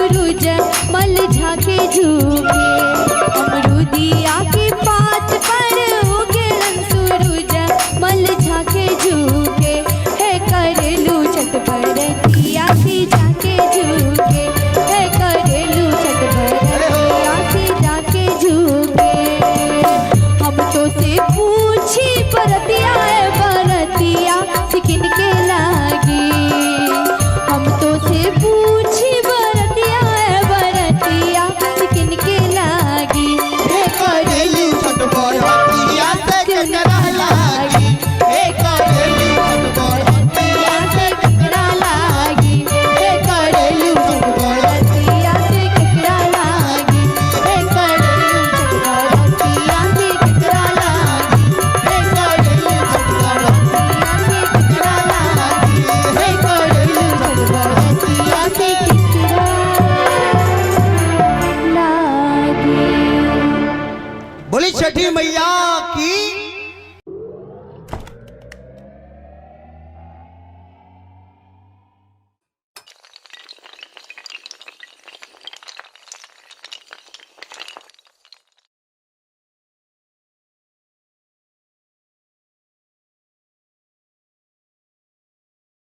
सूरज मल झाके झुके, अमरूदिया की पात पर उगेलन सूरज मल झाके झुके, है करेलू छठ बरतिया की जाके झुके, है करेलू छठ बरतिया की जाके झुके। हम तो से पूछी बरतिया है बरतिया किन के लागी, हम तो से पूछी बरतिया है बरतिया किन के लागी, है करेलू छठ बरतिया से केकरा लागी, है करेलू छठ बरतिया से केकरा लागी, है करेलू छठ बरतिया से केकरा लागी, है करेलू छठ बरतिया से केकरा लागी, है करेलू छठ बरतिया से केकरा लागी, है करेलू छठ बरतिया से केकरा लागी। बोली छठी मैया की